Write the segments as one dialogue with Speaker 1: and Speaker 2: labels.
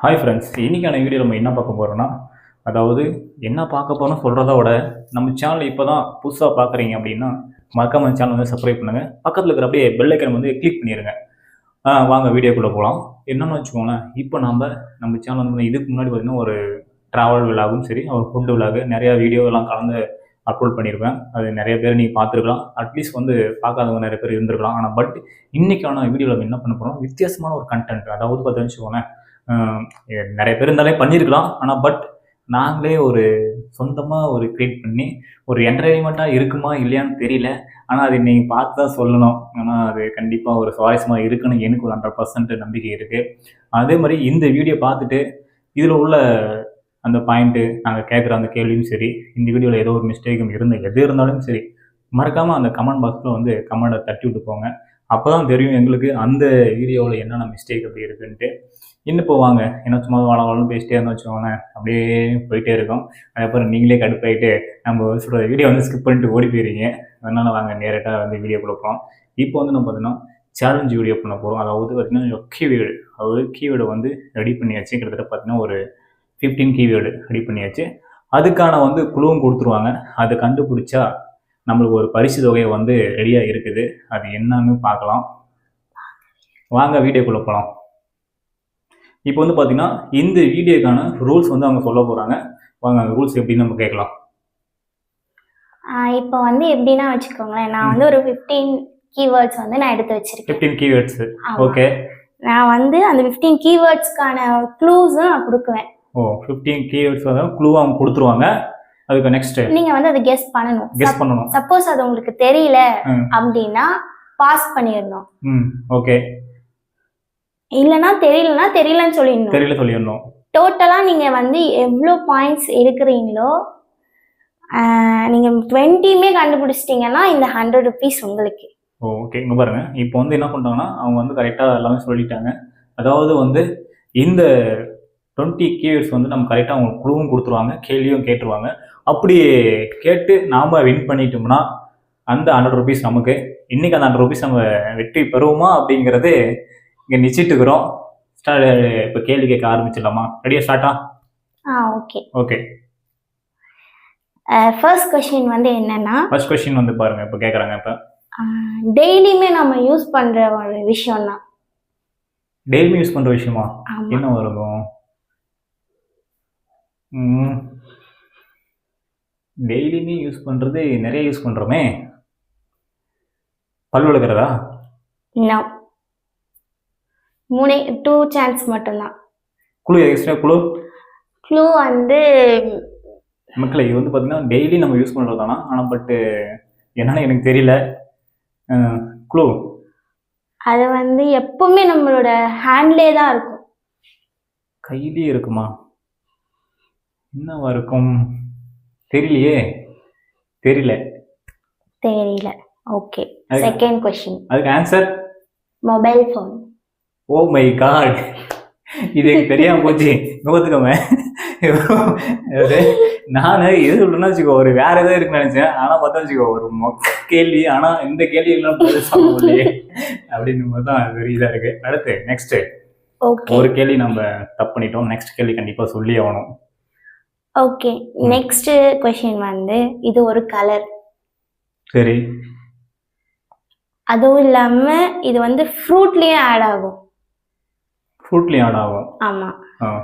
Speaker 1: Hi friends, இன்றைக்கான video நம்ம என்ன பார்க்க போகிறோன்னா, அதாவது என்ன பார்க்க போகிறோம்னு சொல்கிறத விட, நம்ம சேனல் இப்போ தான் புதுசாக பார்க்குறீங்க அப்படின்னா, மறக்காம சேனல் வந்து சப்ஸ்கிரைப் பண்ணுங்கள். பக்கத்தில் இருக்கிற அப்படியே பெல் ஐக்கன் வந்து கிளிக் பண்ணிடுங்க. வாங்க வீடியோக்குள்ளே போகலாம். என்னென்னு வச்சுக்கோங்களேன், இப்போ நம்ம சேனல் வந்து இதுக்கு முன்னாடி பார்த்திங்கன்னா ஒரு ட்ராவல் விலாகும் சரி, ஒரு ஃபுட்டு விலாகு நிறையா வீடியோலாம் கலந்து அப்லோட் பண்ணியிருப்பேன். அது நிறைய பேர் நீங்கள் பார்த்துருக்கலாம். அட்லீஸ்ட் வந்து பார்க்காதவங்க நிறைய பேர் இருந்திருக்கலாம். ஆனால் இன்றைக்கான வீடியோவில் நம்ம என்ன பண்ண போகிறோம், வித்தியாசமான ஒரு கண்டென்ட். அதாவது பார்த்தீங்கன்னு வச்சுக்கோங்களேன், நிறைய பேர் இருந்தாலே பண்ணியிருக்கலாம். ஆனால் நாங்களே ஒரு சொந்தமாக ஒரு க்ரியேட் பண்ணி ஒரு என்டர்டெயின்மெண்ட்டாக இருக்குமா இல்லையான்னு தெரியல. ஆனால் அது நீங்கள் பார்த்து தான் சொல்லணும். ஆனால் அது கண்டிப்பாக ஒரு சுவாரஸ்யமாக இருக்குன்னு எனக்கு ஒரு 100% நம்பிக்கை இருக்குது. அதே மாதிரி இந்த வீடியோ பார்த்துட்டு இதில் உள்ள அந்த பாயிண்ட்டு, நாங்கள் கேட்குற அந்த கேள்வியும் சரி, இந்த வீடியோவில் ஏதோ ஒரு மிஸ்டேக்கும் எது இருந்தாலும் சரி, மறக்காமல் அந்த கமெண்ட் பாக்ஸில் வந்து கமெண்ட்டை தட்டி விட்டு போங்க. அப்போ தான் தெரியும் எங்களுக்கு அந்த வீடியோவில் என்னென்ன மிஸ்டேக் அப்படி இருக்குன்ட்டு. இன்னும் போவாங்க ஏன்னா சும்மா வாழாலும் பேசிட்டே இருந்தால் வச்சுக்கோங்களேன், அப்படியே போயிட்டே இருக்கும். அதுக்கப்புறம் நீங்களே கடுப்பாயிட்டு நம்ம சொல்கிற வீடியோ வந்து ஸ்கிப் பண்ணிட்டு ஓடி போயிருங்க. அதனால் வாங்க நேரட்டாக வந்து வீடியோ கொடுப்போம். இப்போ வந்து நம்ம பார்த்தீங்கன்னா சேலஞ்ச் வீடியோ பண்ண போகிறோம். அதாவது பார்த்திங்கன்னா கீவேர்டு வந்து ரெடி பண்ணியாச்சு. கிட்டத்தட்ட பார்த்திங்கன்னா ஒரு 15 கீவேர்டு ரெடி பண்ணியாச்சு. அதுக்கான வந்து குழுவும் கொடுத்துருவாங்க. அதை கண்டுபிடிச்சா நம்மளுக்கு ஒரு பரிசு தொகை வந்து ரெடியாக இருக்குது. அது என்னன்னு பார்க்கலாம். வாங்க வீடியோக்குள்ளே போகலாம். இப்போ வந்து பார்த்தீங்கன்னா இந்த வீடியோக்கான ரூல்ஸ் வந்து அவங்க சொல்ல போகிறாங்க. வாங்க அந்த ரூல்ஸ் எப்படின்னு நம்ம கேட்கலாம்.
Speaker 2: இப்போ வந்து எப்படின்னா வச்சுக்கோங்களேன், நான் வந்து ஒரு 15 கீவேர்ட்ஸ் வந்து நான் எடுத்து வச்சிருக்கேன்.
Speaker 1: 15 கீவேர்ட்ஸ். ஓகே.
Speaker 2: நான் வந்து அந்த 15 கீவேர்ட்ஸ்க்கான க்ளூஸும் நான் கொடுக்குவேன்.
Speaker 1: 15 கீவேர்ட்ஸ் வந்து க்ளூ அவங்க கொடுத்துருவாங்க. அதுக்கு நெக்ஸ்ட் நீங்க
Speaker 2: வந்து அதை கெஸ் பண்ணணும். சப்போஸ் அது உங்களுக்கு தெரியல அப்படின்னா பாஸ் பண்ணிடணும்.
Speaker 1: ஓகே.
Speaker 2: இல்லைன்னா தெரியலன்னு சொல்லிடணும். டோட்டலா நீங்க வந்து எவ்வளோ பாயிண்ட்ஸ் எடுக்கிறீங்களோ, நீங்க 20மே கண்டுபிடிச்சிட்டீங்கன்னா இந்த 100 ருபீஸ் உங்களுக்கு.
Speaker 1: ஓகே, இங்க பாருங்க. இப்போ வந்து என்ன பண்றாங்கன்னா அவங்க வந்து கரெக்டா எல்லாமே சொல்லிட்டாங்க. அதாவது வந்து இந்த 20 கீவேர்ட்ஸ் வந்து நம்ம கரெக்டாக அவங்க குழுவும் கொடுத்துருவாங்க, கேள்வியும் கேட்டுருவாங்க. அப்படி கேட்டு நாம் வின் பண்ணிட்டோம்னா அந்த 100 ருபீஸ் நமக்கு. இன்றைக்கி அந்த 100 ருபீஸ் நம்ம வெற்றி பெறுவோமா அப்படிங்கிறது இங்கே நிச்சயிட்டுக்கிறோம். இப்போ கேள்வி கேட்க ஆரம்பிச்சிடலாமா? ரெடியா? ஸ்டார்ட்டா? ஓகே.
Speaker 2: ஃபர்ஸ்ட் கொஸ்டின் வந்து என்னன்னா,
Speaker 1: ஃபர்ஸ்ட் கொஸ்டின் வந்து பாருங்க, இப்போ கேட்குறாங்க. இப்போ
Speaker 2: டெய்லியுமே நம்ம யூஸ் பண்ணுற ஒரு விஷயம் தான்.
Speaker 1: டெய்லியுமே யூஸ் பண்ணுற விஷயமா? என்ன இருக்கும்? டெய்லியுமே யூஸ் பண்ணுறது நிறைய யூஸ் பண்ணுறோமே. பல் விளக்குறதா?
Speaker 2: 2 சான்ஸ் மட்டும்தான்.
Speaker 1: குழு எக்ஸ்ட்ரா
Speaker 2: க்ளூ வந்து
Speaker 1: மக்களை இது வந்து பார்த்தீங்கன்னா டெய்லி நம்ம யூஸ் பண்ணுறது தானா? ஆனால் என்னன்னு எனக்கு தெரியல. க்ளூ
Speaker 2: அது வந்து எப்பவுமே நம்மளோட ஹேண்ட்லேயே தான் இருக்கும்.
Speaker 1: கையிலேயே இருக்குமா? என்னவா இருக்கும்? தெரியல.
Speaker 2: ஓகே. Second question.
Speaker 1: அதுக்கு answer
Speaker 2: mobile phone.
Speaker 1: Oh my God, இது எனக்கு தெரியாம போச்சு. நோத்துக்கோமே. நான் எது சொல்றேன்னா வச்சுக்கோ, ஒரு வேற ஏதோ இருக்குன்னு நினைச்சேன். ஆனா பார்த்தா வச்சுக்கோ ஒரு கேள்வி. ஆனா இந்த கேள்வி எல்லாம் சொல்ல முடியே அப்படின்னு போது தான் வெரி இதா இருக்கு. அடுத்து நெக்ஸ்ட். ஒரு கேள்வி நம்ம தப்பு பண்ணிட்டோம். நெக்ஸ்ட் கேள்வி கண்டிப்பா சொல்லி ஆகணும்.
Speaker 2: ஓகே. நெக்ஸ்ட் கொஸ்டின் வந்து இது ஒரு கலர்.
Speaker 1: சரி.
Speaker 2: அதுவும் இல்லாம இது வந்து ஃப்ரூட்லயே ஆட் ஆகும். ஆமா.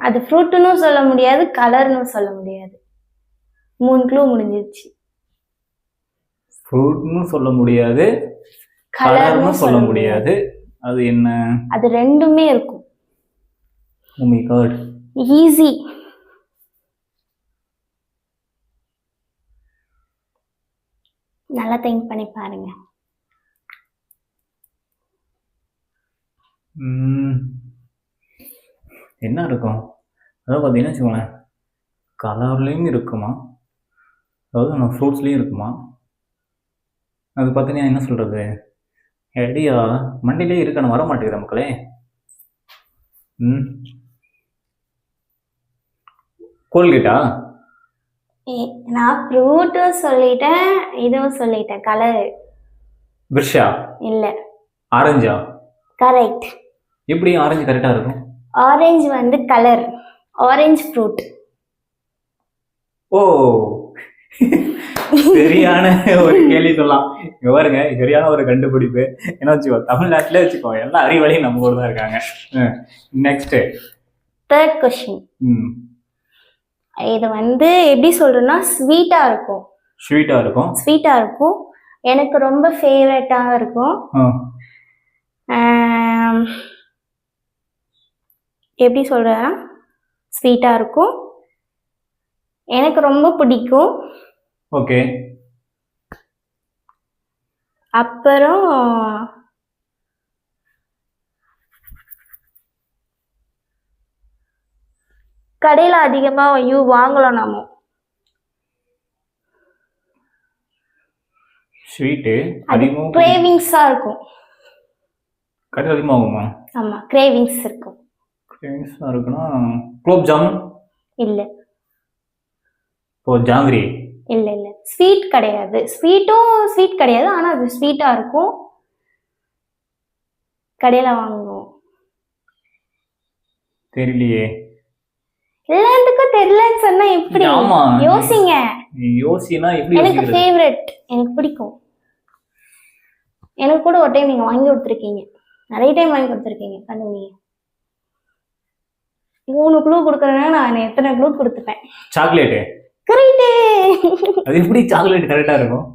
Speaker 2: அது ஃப்ரூட்னு சொல்ல முடியாது, கலர்னு சொல்ல முடியாது. 3 க்ளூ முடிஞ்சிருச்சு.
Speaker 1: ஃப்ரூட்னு சொல்ல முடியாது, கலர்னு சொல்ல முடியாது. அது என்ன?
Speaker 2: அது ரெண்டுமே இருக்கும்.
Speaker 1: Oh my god.
Speaker 2: ஈஸி. நல்லா திங்க் பண்ணி பாருங்க.
Speaker 1: என்ன இருக்கும்? அதாவது பார்த்தீங்கன்னா வச்சுக்கோங்களேன், கலர்லேயும் இருக்குமா, அதாவது நம்ம ஃப்ரூட்ஸ்லேயும் இருக்குமா. அது பார்த்தீங்கன்னா என்ன சொல்கிறது, ஐடியா மண்டிலே இருக்கான வர மாட்டேங்குது மக்களே. கோல்கேட்டா?
Speaker 2: நான் ஃப்ரூட்டும் சொல்லிட்டேன், இதுவும் சொல்லிட்டேன். கலர்
Speaker 1: பிர்ஷா?
Speaker 2: இல்ல.
Speaker 1: ஆரஞ்சா?
Speaker 2: கரெக்ட்.
Speaker 1: எப்படி ஆரஞ்சு கரெக்டாக இருக்கும்?
Speaker 2: ஆரஞ்சு வந்து கலர், ஆரஞ்சு ஃப்ரூட்.
Speaker 1: ஓ சரியான ஒரு கேள்வி சொல்லலாம். இங்க பாருங்க, சரியான ஒரு கண்டுபிடிப்பு. என்ன வச்சுக்கோ, தமிழ்நாட்டிலே வச்சுக்கோ எல்லா அறிவாளியும் நம்ம கூட தான் இருக்காங்க. Next
Speaker 2: third question. இது வந்து எப்படி சொல்றேன்னா ஸ்வீட்டா இருக்கும்.
Speaker 1: ஸ்வீட்டா இருக்கும்.
Speaker 2: ஸ்வீட்டா இருக்கும். எனக்கு ரொம்ப ஃபேவரட்டா இருக்கும். எப்படி சொல்றேன்னா ஸ்வீட்டா இருக்கும். எனக்கு ரொம்ப பிடிக்கும்.
Speaker 1: ஓகே.
Speaker 2: அப்புறம் கடையில அதிகமா வாங்கலாம் நாம.
Speaker 1: ஸ்வீட்டு
Speaker 2: அது
Speaker 1: அதிகமாக
Speaker 2: கிரேவிங்ஸா இருக்கும்.
Speaker 1: கடையில் அதிகமாகுமா?
Speaker 2: ஆமா, கிரேவிங்ஸ் இருக்கும்.
Speaker 1: கிரேவிங்ஸாக இருக்குன்னா குலோப் ஜாமுன்
Speaker 2: இல்ல.
Speaker 1: இப்போ ஜாங்கிரி?
Speaker 2: இல்ல இல்ல, ஸ்வீட் கிடையாது. ஸ்வீட் கிடையாது, ஆனா அது ஸ்வீட்டா இருக்கும். கடையில வாங்குவோம்.
Speaker 1: தெரியலையே.
Speaker 2: எல்லாத்துக்கும் தெரியலன்னு சொன்னா எப்படி?
Speaker 1: ஆமா,
Speaker 2: யோசிங்க.
Speaker 1: யோசினா எப்படி?
Speaker 2: எனக்கு ஃபேவரட், எனக்கு பிடிக்கும். எனக்கு கூட ஒரு டைம் நீங்க வாங்கி கொடுத்துருக்கீங்க, நிறைய டைம் வாங்கி கொடுத்துருக்கீங்க. கண்டுபிடிங்க. 3 க்ளூ கொடுக்குறேன்னா நான் எத்தனை க்ளூ கொடுத்துப்பேன்?
Speaker 1: சாக்லேட்டு.
Speaker 2: கரெக்ட்.
Speaker 1: அது எப்படி சாக்லேட் கரெக்டா இருக்கும்?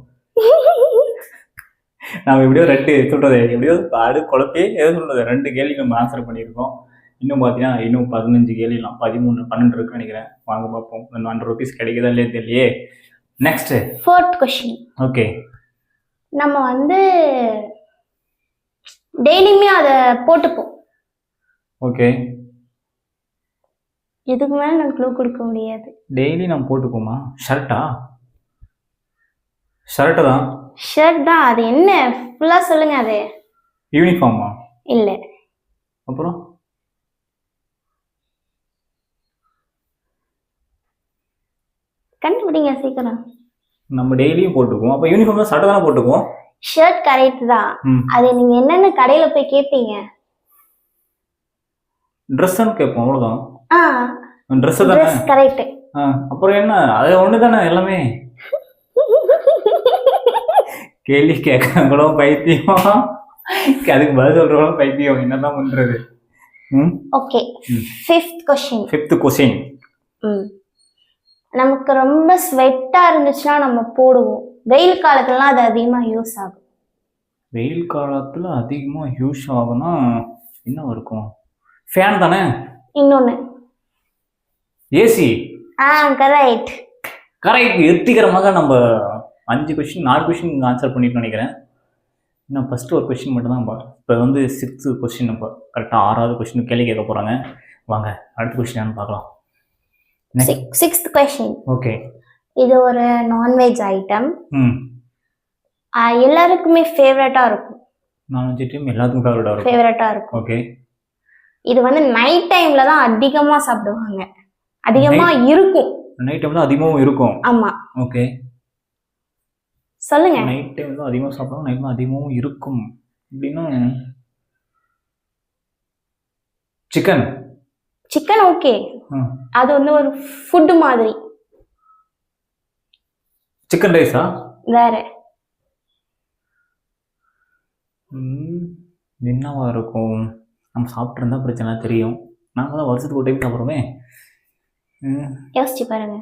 Speaker 1: நம்ம எப்படியோ 2 சொல்றது, எப்படியோ ஆடு குழப்பே எது சொல்றது, 2 கேள்வி நம்ம ஆன்சர் பண்ணியிருக்கோம். இன்னும் பார்த்தீங்கன்னா இன்னும் 15 கேள்விலாம் 13 12 இருக்குன்னு நினைக்கிறேன். வாங்க பார்ப்போம், 100 rupees கிடைக்குதா இல்லையா தெரியலையே. Next
Speaker 2: fourth question.
Speaker 1: ஓகே.
Speaker 2: நம்ம வந்து டெய்லியுமே அதை போட்டுப்போம்.
Speaker 1: ஓகே.
Speaker 2: இதுக்கு மேல நான் க்ளூ கொடுக்க முடியாது.
Speaker 1: டெய்லி நம்ம போட்டுப்போமா? ஷர்ட்டா? ஷர்ட்டு தான்.
Speaker 2: ஷர்ட் தான். அது என்ன ஃபுல்லா சொல்லுங்க. அது
Speaker 1: யூனிஃபார்மா?
Speaker 2: இல்ல.
Speaker 1: அப்புறம்
Speaker 2: கண்டுபிடிங்க சீக்கிரம்.
Speaker 1: நம்ம டெய்லியும் போட்டுக்குவோம். அப்ப யூனிஃபார்ம் தான், ஷர்ட் தானே போட்டுக்குவோம்.
Speaker 2: ஷர்ட் கரெக்ட் தான். அது நீங்க என்னென்ன கடையில போய் கேட்பீங்க?
Speaker 1: ட்ரெஸ்ன்னு கேட்போம், அவ்வளவுதான். ட்ரெஸ் தானே.
Speaker 2: Dress correct.
Speaker 1: அப்புறம் என்ன, அது ஒண்ணு தானே எல்லாமே. கேள்வி கேட்கறவங்களும் பைத்தியம், அதுக்கு பதில் சொல்றவங்களும் பைத்தியம். என்னதான் பண்றது?
Speaker 2: ஓகே. Fifth question. நமக்கு ரொம்ப ஸ்வெட்டா இருந்துச்சுன்னா நம்ம போடுவோம். வெயில் காலத்துலலாம் அது அதிகமா யூஸ் ஆகும்.
Speaker 1: வெயில் காலத்துல அதிகமா யூஸ் ஆகும்னா என்ன இருக்கும்? ஃபேன் தானே. இன்னொன்னு ஏசி.
Speaker 2: கரெக்ட்.
Speaker 1: வெற்றிகரமாக நம்ம 5 கொஸ்டின் 4 கொஸ்டின் ஆன்சர் பண்ணிட்டு நினைக்கிறேன். இன்னும் ஃபர்ஸ்ட் ஒரு கொஸ்டின் மட்டும் தான். இப்போ வந்து 6th கொஸ்டின். இப்போ கரெக்டாக 6வது கொஸ்டின் கேள்வி கேட்க போறாங்க. வாங்க அடுத்த கொஸ்டின் பார்க்கலாம்.
Speaker 2: 6th question.
Speaker 1: ஓகே.
Speaker 2: இது ஒரு நான்வெஜ் ஐட்டம். எல்லாருக்குமே ஃபேவரட்டா இருக்கும்.
Speaker 1: நான்வெஜ் ஐட்டம் எல்லாத்துக்கும்
Speaker 2: ஃபேவரட்டா இருக்கும்.
Speaker 1: ஓகே.
Speaker 2: இது வந்து நைட் டைம்ல தான் அதிகமா சாப்பிடுவாங்க. அதிகமா இருக்கும்.
Speaker 1: நைட் டைம்ல அதிகமாவும் இருக்கும்.
Speaker 2: ஆமா.
Speaker 1: ஓகே.
Speaker 2: சொல்லுங்க.
Speaker 1: நைட் டைம்ல தான் அதிகமா சாப்பிடுவாங்க, நைட் டைம்ல அதிகமாவும் இருக்கும் அப்படின்னா சிக்கன்.
Speaker 2: ஓகே. அது வந்து ஒரு ஃபுட் மாதிரி.
Speaker 1: சிக்கன் ரைஸா?
Speaker 2: வேற
Speaker 1: என்னவா இருக்கும்? நம்ம சாப்பிட்டு இருந்தா பிரச்சனை தெரியும். நாங்க தான் வருஷத்துக்கு ஒரு டைம் சாப்பிடுறோமே.
Speaker 2: யோசிச்சு பாருங்க.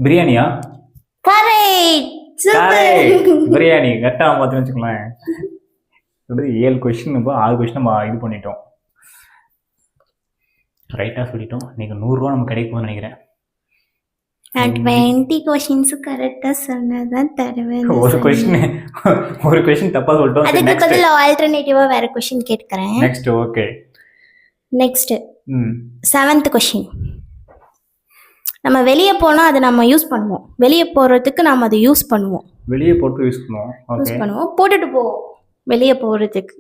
Speaker 1: பிரியாணியா?
Speaker 2: கரெக்ட்.
Speaker 1: பிரியாணி கரெக்டா பார்த்து வச்சுக்கலாம். 7 கொஸ்டின், இப்போ 6 கொஸ்டின் நம்ம இது பண்ணிட்டோம். ரைட்டா சொல்லிட்டோம். நீங்க 100 ரூபா நம்ம கிடைக்க போகுதுன்னு நினைக்கிறேன்.
Speaker 2: 20 கொஸ்டின்ஸ் கரெக்டா சொன்னதான் தருவேன்.
Speaker 1: ஒரு கொஸ்டின் தப்பா சொல்லிட்டோம்.
Speaker 2: அதுக்கு பதிலா ஆல்டர்னேட்டிவா வேற கொஸ்டின் கேட்கறேன்.
Speaker 1: Next. Okay.
Speaker 2: Next 7th question. நம்ம வெளிய போனா அதை நம்ம யூஸ் பண்ணுவோம். வெளிய போறதுக்கு நாம அதை யூஸ் பண்ணுவோம்.
Speaker 1: வெளிய போறதுக்கு யூஸ் பண்ணுவோம்.
Speaker 2: யூஸ் பண்ணுவோம். போட்டுட்டு போவோம். வெளிய போறதுக்கு.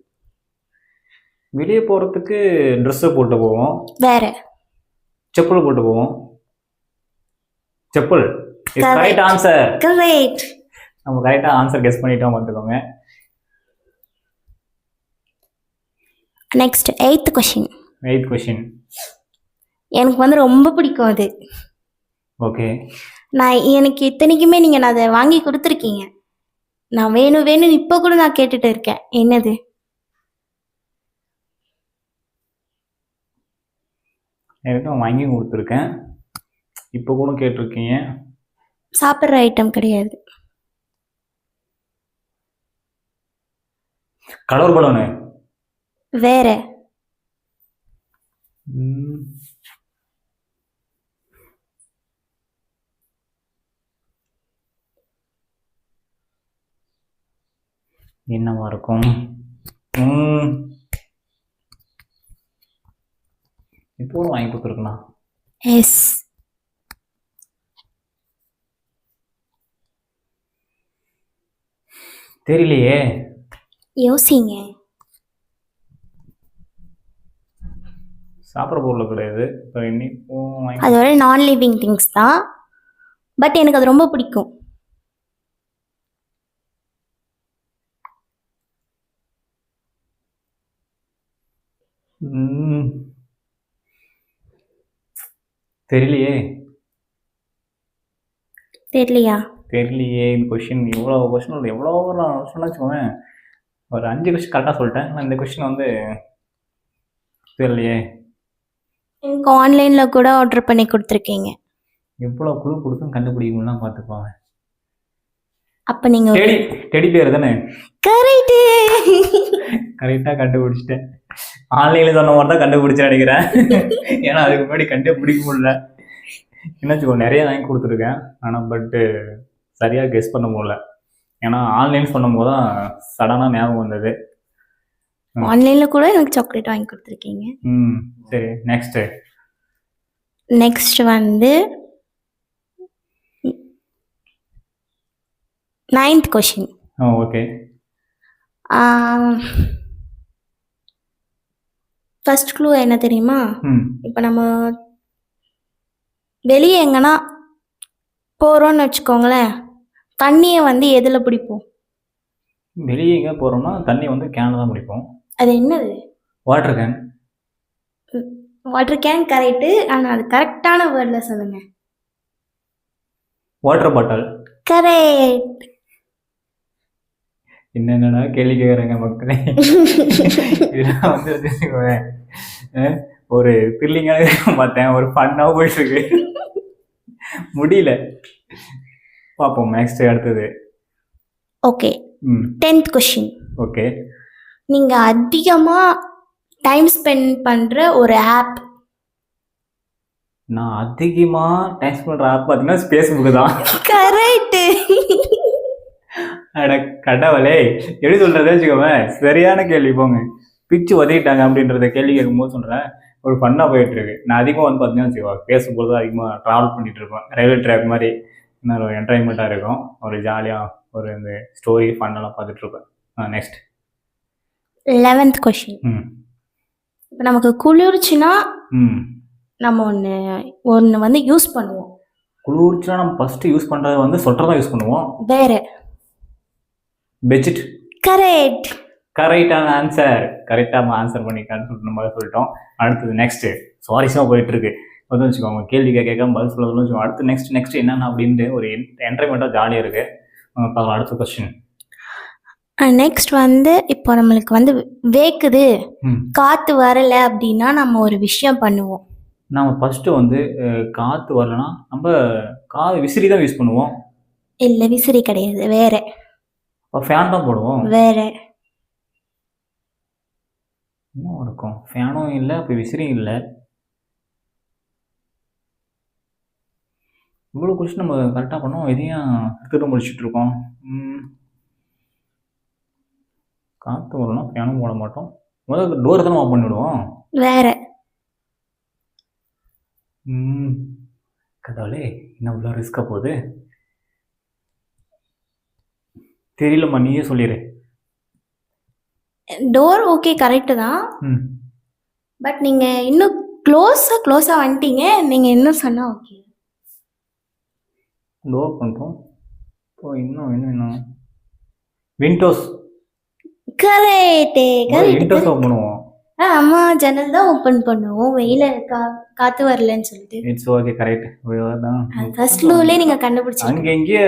Speaker 1: வெளிய போறதுக்கு Dress போட்டு போவோம்.
Speaker 2: வேற
Speaker 1: செப்பல் போட்டு போவோம். Chappal is correct answer.
Speaker 2: Correct.
Speaker 1: நம்ம கரெக்டா ஆன்சர் கெஸ் பண்ணிட்டோம், பார்த்துக்கோங்க.
Speaker 2: Next 8th question.
Speaker 1: 8th question.
Speaker 2: எனக்கு வந்து ரொம்ப பிடிக்கும் அது.
Speaker 1: ஓகே.
Speaker 2: எனக்கு இத்தனைக்குமே நீங்கள் அதை வாங்கி கொடுத்துருக்கீங்க. நான் வேணும் வேணும்னு இப்போ கூட நான் கேட்டுட்டு இருக்கேன். என்னது?
Speaker 1: எனக்கு வாங்கி கொடுத்துருக்கேன், இப்போ கூட கேட்டிருக்கீங்க.
Speaker 2: சாப்பிட்ற ஐட்டம் கிடையாது.
Speaker 1: Colour balloon.
Speaker 2: வேற.
Speaker 1: என்னவா இருக்கும்? இப்போ வாங்கி கொடுத்துருக்கலாம்.
Speaker 2: எஸ்.
Speaker 1: தெரியலையே.
Speaker 2: யோசிங்க.
Speaker 1: சாப்பிட்ற பொருள் கிடையாது.
Speaker 2: அது ஒரு நான் லிவிங் திங்ஸ் தான், பட் எனக்கு அது ரொம்ப பிடிக்கும்.
Speaker 1: தெரியலையே.
Speaker 2: தெரியலையா?
Speaker 1: தெரியலையே. இந்த கொஷின் எவ்வளோ கொஷின் எவ்வளோ சொன்னா வச்சுக்கோங்க, ஒரு 5 கொஷின் கரெக்டாக சொல்லிட்டேன். ஆனால் இந்த கொஷின் வந்து தெரியலையே.
Speaker 2: எனக்கு ஆன்லைனில் கூட ஆர்டர் பண்ணி கொடுத்துருக்கீங்க.
Speaker 1: எவ்வளோ குழு கொடுத்தும் கண்டுபிடிக்கணும்லாம் பார்த்துப்பாங்க.
Speaker 2: அப்போ நீங்கள்
Speaker 1: டெடி பேர் தானே?
Speaker 2: கரெக்டு.
Speaker 1: கரெக்டாக கண்டுபிடிச்சிட்டேன். ஆன்லைனில் சொன்ன மாதிரி தான் கண்டுபிடிச்சேன் நினைக்கிறேன். ஏன்னா அதுக்கு முன்னாடி கண்டுபிடிக்க முடியல. என்னாச்சுக்கோ, நிறைய வாங்கி கொடுத்துருக்கேன், ஆனால் பட்டு சரியாக கெஸ் பண்ண முடியல. ஏன்னா ஆன்லைன் சொன்னும் போது தான் சடனாக ஞாபகம் வந்தது.
Speaker 2: ஆன்லைனில் கூட எனக்கு சாக்லேட் வாங்கி கொடுத்துருக்கீங்க.
Speaker 1: சரி,
Speaker 2: நெக்ஸ்ட் வந்து 9th question.
Speaker 1: Okay.
Speaker 2: First clue என்ன தெரியுமா? இப்போ நம்ம வெளியே எங்கன்னா போகிறோன்னு வச்சுக்கோங்களேன், தண்ணியை வந்து எதில் பிடிப்போம்?
Speaker 1: வெளியே எங்கே போகிறோம்னா தண்ணி வந்து கேனில் தான் பிடிப்போம்.
Speaker 2: அது என்னது?
Speaker 1: Water can.
Speaker 2: Water can correct, ஆனால் அது கரெக்டான வேர்டில் சொல்லுங்க.
Speaker 1: Water bottle.
Speaker 2: கரெக்ட்.
Speaker 1: என்னென்னா கேள்வி கேட்குறாங்க மக்களே. இதெல்லாம் வந்து ஒரு த்ரில்லிங்காக பார்த்தேன், ஒரு ஃபன்னாக போயிட்டு இருக்கு, முடியல. பார்ப்போம் நெக்ஸ்ட் அடுத்தது.
Speaker 2: ஓகே. 10th question.
Speaker 1: ஓகே.
Speaker 2: நீங்கள் அதிகமாக டைம் ஸ்பெண்ட் பண்ணுற ஒரு ஆப்.
Speaker 1: நான் அதிகமாக டைம் ஸ்பெண்ட் பண்ணுற ஆப் பார்த்தீங்கன்னா ஃபேஸ்புக்கு தான்.
Speaker 2: கரெக்டு.
Speaker 1: அட கடவுளே, எப்படி சொல்கிறத வச்சுக்கோங்க, சரியான கேள்வி. போங்க, பிச்சு உதவிட்டாங்க அப்படின்றத கேள்வி கேட்கும்போது சொல்கிறேன், ஒரு ஃபன்னாக போயிட்டுருக்கு. நான் அதிகமாக வந்து பார்த்தீங்கன்னா வச்சுக்கோங்க, ஃபேஸ்புக் தான் அதிகமாக ட்ராவல் பண்ணிகிட்டு இருப்பேன். ரயில்வே ட்ராக் மாதிரி இன்னும் ஒரு என்டர்டைன்மெண்ட்டாக இருக்கும், ஒரு ஜாலியாக ஒரு இந்த ஸ்டோரி ஃபன்னெல்லாம் பார்த்துட்ருப்பேன். Next
Speaker 2: 11th question. இப்போ நமக்கு குளிர்ச்சுன்னா நம்ம ஒன்று வந்து யூஸ் பண்ணுவோம்.
Speaker 1: குளிர்ச்சுன்னா நம்ம ஃபஸ்ட்டு யூஸ் பண்ணுறது வந்து சொட்டர் தான் யூஸ் பண்ணுவோம்.
Speaker 2: வேற?
Speaker 1: பெட்ஷீட்.
Speaker 2: கரெக்ட்.
Speaker 1: கரெக்டான ஆன்சர். கரெக்டாக ஆன்சர் பண்ணிக்கான்னு சொல்லிட்டு நம்ம சொல்லிட்டோம். அடுத்தது நெக்ஸ்ட்டு சுவாரஸ்யமாக போயிட்டுருக்கு. வந்து வச்சுக்கோங்க, கேள்வி கேட்காம பதில் சொல்லணும்னு வச்சுக்கோங்க. அடுத்து நெக்ஸ்ட் என்னென்ன அப்படின்ட்டு ஒரு என்டர்டைன்மெண்ட்டாக ஜாலியாக இருக்குது. பார்க்கலாம் அடுத்த கொஸ்டின்.
Speaker 2: நெக்ஸ்ட் வந்து இப்போ நம்மளுக்கு வந்து வேக்குது, காற்று வரலை அப்படின்னா நம்ம ஒரு விஷயம் பண்ணுவோம்.
Speaker 1: நம்ம ஃபஸ்ட்டு வந்து காற்று வரலைன்னா நம்ம விசிறி தான் யூஸ் பண்ணுவோம்.
Speaker 2: இல்லை, விசிறி கிடையாது, வேற.
Speaker 1: ஃபேன் தான் போடுவோம்.
Speaker 2: வேற
Speaker 1: இன்னும் இருக்கும், ஃபேனும் இல்லை, அப்போ விசிறியும் இல்லை. இவ்வளோ கொஸ்டின் நம்ம கரெக்டாக பண்ணோம், எதையும் எடுத்துகிட்டு முடிச்சுட்டு இருக்கோம். காற்று வரணும்னா ஃபேனும் போட மாட்டோம், முதல்ல டோரை தானே ஆஃப் பண்ணிவிடுவோம்.
Speaker 2: வேற?
Speaker 1: கடவுளே, என்ன இவ்வளோ ரிஸ்காக போகுது, தெரியலம்மா, நீயே சொல்லிடு.
Speaker 2: டோர் ஓகே, கரெக்டு தான். பட் நீங்கள் இன்னும் க்ளோஸாக வந்துட்டீங்க. நீங்கள் இன்னும் சொன்னால் ஓகே.
Speaker 1: டோர் பண்ணுறோம். இப்போ இன்னும் விண்டோஸ்.
Speaker 2: கரெக்ட்.
Speaker 1: விண்டோஸ் ஓப்பன் பண்ணுவோம்.
Speaker 2: அம்மா ஜன்னல் தான் ஓப்பன் பண்ணுவோம் வெயில காத்து வரலன்னு சொல்லிட்டு.
Speaker 1: It's okay correct. தான்
Speaker 2: ஃபர்ஸ்ட் லூலே நீங்க கண்டுபிடிச்சீங்க.
Speaker 1: அங்கே இங்கேயே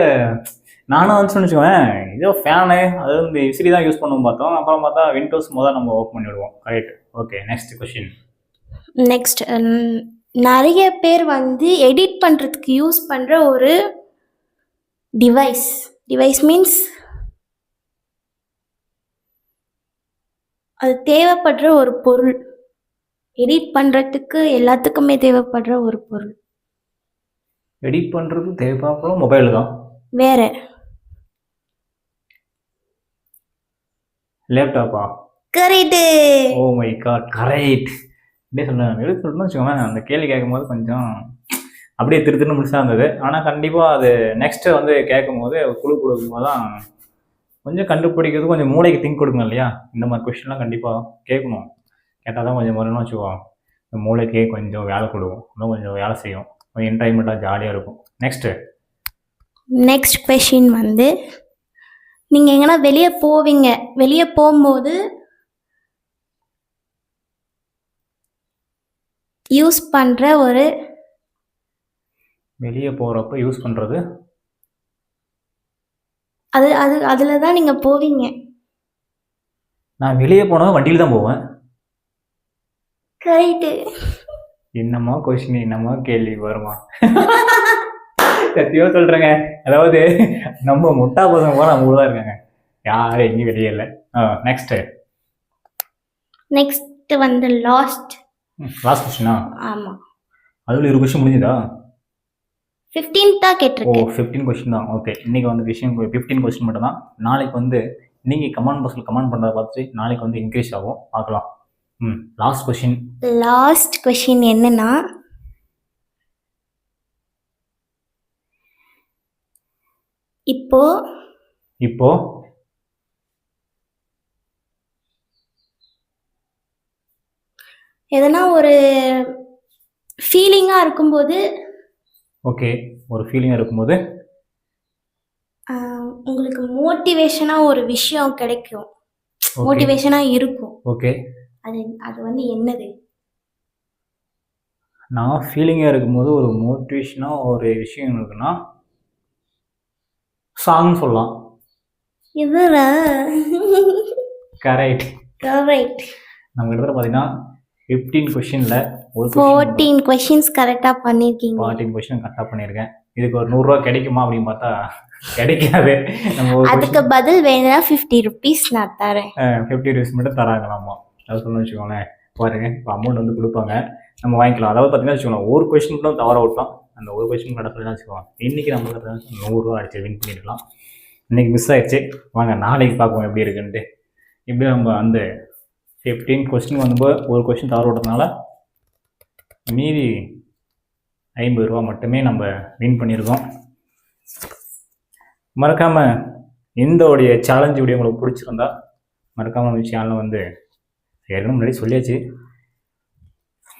Speaker 1: நானும் வந்து வச்சுக்கோவேன் இதோ ஃபேனு அது வந்து விசிறி தான் யூஸ் பண்ணுவோம் பார்த்தோம். அப்புறம் பார்த்தா விண்டோஸ் முதல் நம்ம ஓப்பன் பண்ணிவிடுவோம். Correct. Okay next question.
Speaker 2: Next நிறைய பேர் வந்து எடிட் பண்றதுக்கு யூஸ் பண்ற ஒரு டிவைஸ் மீன்ஸ் அது தேவைப்படுற ஒரு பொருள். எடிட் பண்றதுக்கு எல்லாத்துக்குமே தேவைப்படுற ஒரு பொருள்.
Speaker 1: எடிட் பண்ணுறது தேவைப்படுற மொபைல் தான்.
Speaker 2: வேற
Speaker 1: லேப்டாப்பா?
Speaker 2: Correct.
Speaker 1: Oh my God correct. அப்படியே சொல்லுவேன் எழுத்து சொல்லணும்னு வச்சுக்கோங்களேன். அந்த கேள்வி கேட்கும்போது கொஞ்சம் அப்படியே திருத்துன்னு முடிச்சா இருந்தது. ஆனால் கண்டிப்பாக அது நெக்ஸ்ட்டு வந்து கேட்கும்போது குழு கொடுக்கும்போது தான் கொஞ்சம் கண்டுபிடிக்கிறது கொஞ்சம் மூளைக்கு திங்க் கொடுக்கணும் இல்லையா? இந்த மாதிரி கொஷின்லாம் கண்டிப்பாக கேட்கணும். கேட்டால் தான் கொஞ்சம் வரணும்னு வச்சுக்குவோம். இந்த மூளைக்கே கொஞ்சம் வேலை கொடுக்கும். இன்னும் கொஞ்சம் வேலை செய்யும். கொஞ்சம் என்டர்டைன்மெண்ட்டாக ஜாலியாக இருக்கும்.
Speaker 2: நெக்ஸ்ட் கொஷின் வந்து நீங்கள் எங்கன்னா வெளியே போவீங்க. வெளியே போகும்போது யூஸ் பண்ணுற ஒரு
Speaker 1: வெளியே போகிறப்ப யூஸ் பண்ணுறது
Speaker 2: அதில் தான் நீங்கள் போவீங்க.
Speaker 1: நான் வெளியே போனால் வண்டியில் தான் போவேன்.
Speaker 2: கரெக்டு.
Speaker 1: என்னம்மா கொஷின் என்னம்மா கேள்வி வருமா? சத்தியமாக சொல்கிறேங்க. அதாவது நம்ம முட்டா பசங்க கூட நம்ம கூட தான் இருக்காங்க. யாரும் எங்கேயும் வெளியே இல்லை.
Speaker 2: நெக்ஸ்ட் வந்து லாஸ்ட்
Speaker 1: கொஷினா?
Speaker 2: ஆமாம்.
Speaker 1: அதில் ஒரு கொஷின் முடிஞ்சுதா?
Speaker 2: 15 தான் கேட்டிருக்கு.
Speaker 1: 15 கொஷின் தான். ஓகே இன்னைக்கு வந்து விஷயம் 15 கொஷின் மட்டும் தான். நாளைக்கு வந்து நீங்கள் கமெண்ட் பாக்ஸில் கமெண்ட் பண்ணுறத பார்த்துட்டு நாளைக்கு வந்து இன்க்ரீஸ் ஆகும். பார்க்கலாம்.
Speaker 2: லாஸ்ட் கொஷின் என்னன்னா இப்போ எதனா ஒரு ஃபீலிங்காக இருக்கும்போது
Speaker 1: ஓகே ஒரு ஃபீலிங்காக இருக்கும்போது
Speaker 2: உங்களுக்கு மோட்டிவேஷனாக ஒரு விஷயம் கிடைக்கும். மோட்டிவேஷனாக இருக்கும்.
Speaker 1: ஓகே
Speaker 2: அது வந்து என்னது?
Speaker 1: நான் ஃபீலிங்காக இருக்கும்போது ஒரு மோட்டிவேஷனாக ஒரு விஷயம் இருக்குன்னா சாங் சொல்லலாம்.
Speaker 2: இதுல
Speaker 1: கரெக்ட். நம்ம கிட்ட பார்த்தீங்கன்னா 15 கொஷினில்
Speaker 2: 14 கொஷின்ஸ் கரெக்டாக பண்ணியிருக்கீங்க.
Speaker 1: 14 கொஷின் கரெக்டாக பண்ணியிருக்கேன். இதுக்கு ஒரு 100 ரூபா கிடைக்குமா அப்படின்னு பார்த்தா கிடைக்காது. நம்ம
Speaker 2: அதுக்கு பதில் வேணும்னா 50 ருபீஸ் நான் தரேன்.
Speaker 1: 50 ருபீஸ் மட்டும் தராங்களாமா. அதை சொல்லணும்னு வச்சுக்கோங்களேன். பாருங்க இப்போ அமௌண்ட் வந்து கொடுப்பாங்க நம்ம வாங்கிக்கலாம். அதாவது பார்த்தீங்கன்னா வச்சுக்கோங்களேன் ஒரு கொஷின் மட்டும் தவற விட்டோம். அந்த ஒரு கொஷின் கிடக்கலன்னு வச்சுக்கோங்க இன்றைக்கி நம்ம 100 ரூபா அடிச்சு வின் பண்ணிடலாம். இன்றைக்கி மிஸ் ஆயிடுச்சு. வாங்க நாளைக்கு பார்ப்போம் எப்படி இருக்குன்ட்டு. இப்படி நம்ம அந்த 15 கொஸ்டின் வந்து ஒரு கொஸ்டின் தவற விட்டதுனால மீதி 50 ரூபா மட்டுமே நம்ம வின் பண்ணியிருக்கோம். மறக்காமல் இந்தோடைய சேலஞ்ச் வீடியோ உங்களுக்கு பிடிச்சிருந்தா மறக்காமல் நம்ம சேனலை வந்து ஏற்கனவே முன்னாடி சொல்லியாச்சு.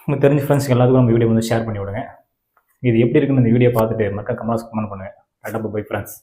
Speaker 1: உங்களுக்கு தெரிஞ்ச ஃப்ரெண்ட்ஸ்க்கு எல்லாத்துக்கும் நம்ம வீடியோ வந்து ஷேர் பண்ணி விடுங்க. இது எப்படி இருக்குன்னு இந்த வீடியோ பார்த்துட்டு மறக்காம கமெண்ட் பண்ணுங்கள். Tata bye friends.